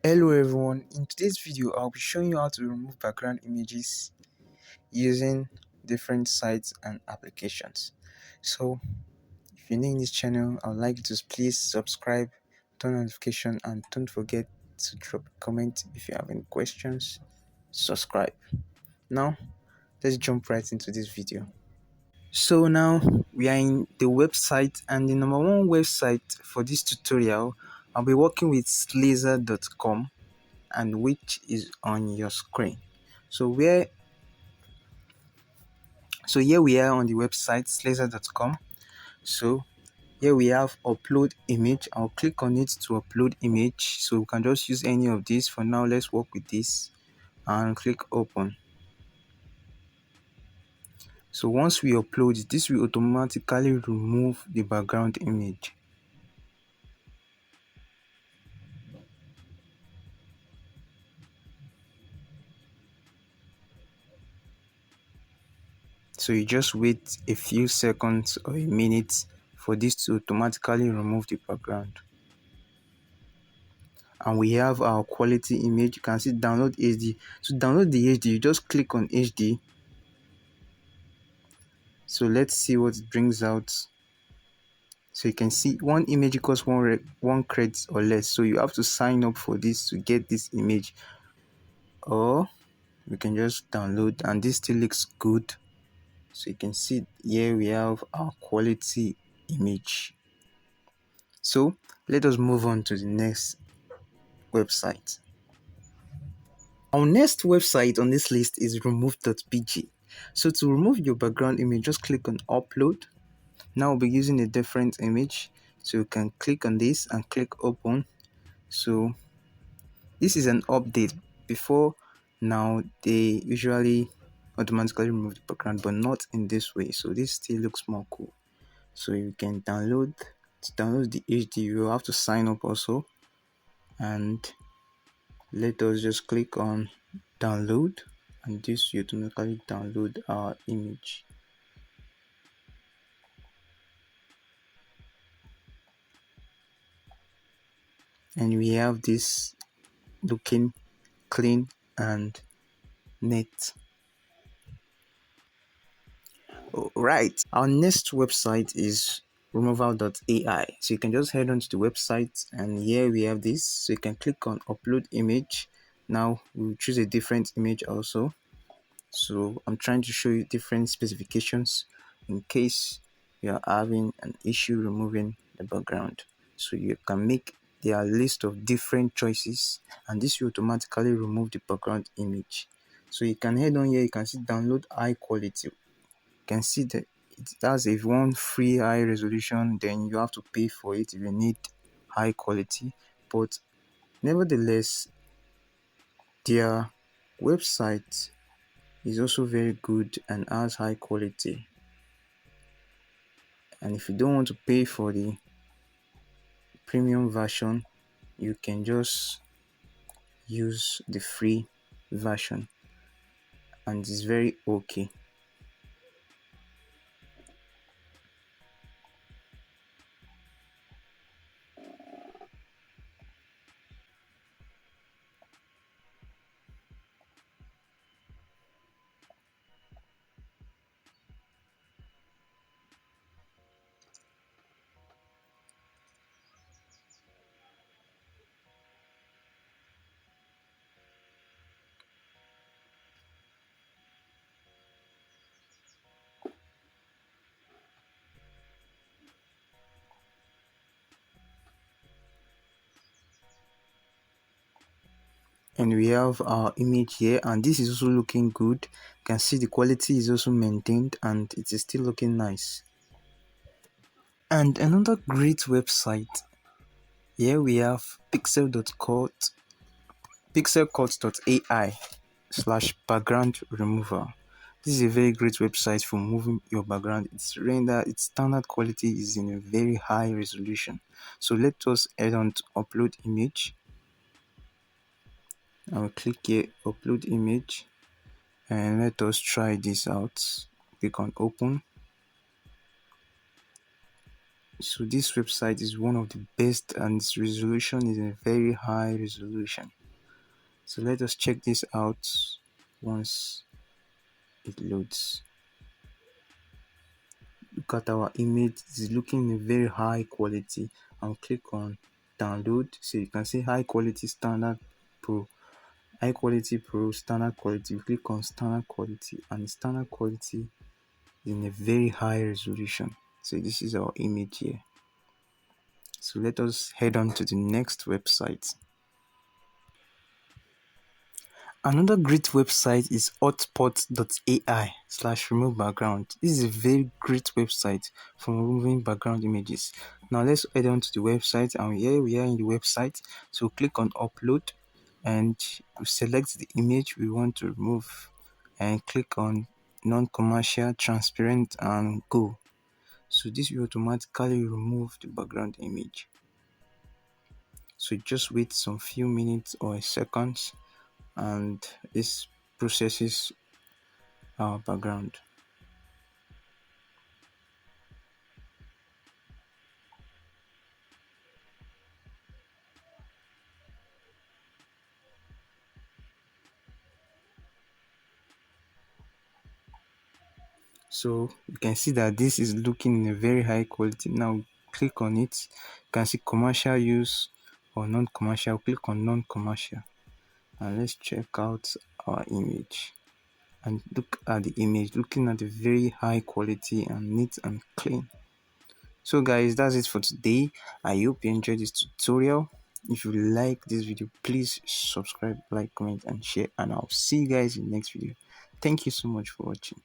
Hello everyone, in today's video I'll be showing you how to remove background images using different sites and applications. So if you're new in this channel, I would like you to please subscribe, turn on notification, and don't forget to drop a comment. If you have any questions, subscribe. Now let's jump right into this video. So now we are in the website, and the number one website for this tutorial, I'll be working with slazer.com, and which is on your screen. So here we are on the website slazer.com. So here we have upload image. I'll click on it to upload image, so we can just use any of these. For now, let's work with this and click open. So once we upload, this will automatically remove the background image. So you just wait a few seconds or a minute for this to automatically remove the background. And we have our quality image. You can see download HD. To download the HD, you just click on HD. So let's see what it brings out. So you can see one image equals one credit or less. So you have to sign up for this to get this image, or we can just download, and this still looks good. So you can see here we have our quality image. So let us move on to the next website. Our next website on this list is Removebg. So to remove your background image, just click on upload. Now we'll be using a different image, so you can click on this and click open. So this is an update. Before now, they usually automatically remove the background, but not in this way. So this still looks more cool. So you can download. To download the HD, you have to sign up also, and let us just click on download, and this will automatically download our image. And we have this looking clean and neat. Alright, our next website is Removala.ai. So you can just head on to the website, and here we have this. So you can click on upload image. Now we'll choose a different image also. So I'm trying to show you different specifications in case you are having an issue removing the background. So you can make their list of different choices, and this will automatically remove the background image. So you can head on here, you can see download high quality. You can see that it has a one free high resolution, then you have to pay for it if you need high quality. But nevertheless, their website is also very good and has high quality. And if you don't want to pay for the premium version, you can just use the free version, and it's very okay. And we have our image here, and this is also looking good. You can see the quality is also maintained, and it is still looking nice. And another great website, here we have pixellab.ai/background remover. This is a very great website for moving your background. Its standard quality is in a very high resolution. So let us head on to upload image. I will click here, upload image, and let us try this out. Click on open. So this website is one of the best and its resolution is a very high resolution. So let us check this out once it loads. Look at our image, it is looking in a very high quality. I'll click on download. So you can see high quality, standard, pro, high quality, pro, standard quality. You click on standard quality, and standard quality is in a very high resolution. So this is our image here. So let us head on to the next website. Another great website is hotspot.ai/removebg. This is a very great website for removing background images. Now let's head on to the website, and here we are in the website. So click on upload and select the image we want to remove and click on non-commercial, transparent, and go. So this will automatically remove the background image. So just wait some few minutes or seconds and this processes our background. So you can see that this is looking in a very high quality. Now click on it. You can see commercial use or non-commercial. Click on non-commercial and let's check out our image and look at the image, looking at the very high quality and neat and clean. So guys, that's it for today. I hope you enjoyed this tutorial. If you like this video, please subscribe, like, comment, and share, and I'll see you guys in the next video. Thank you so much for watching.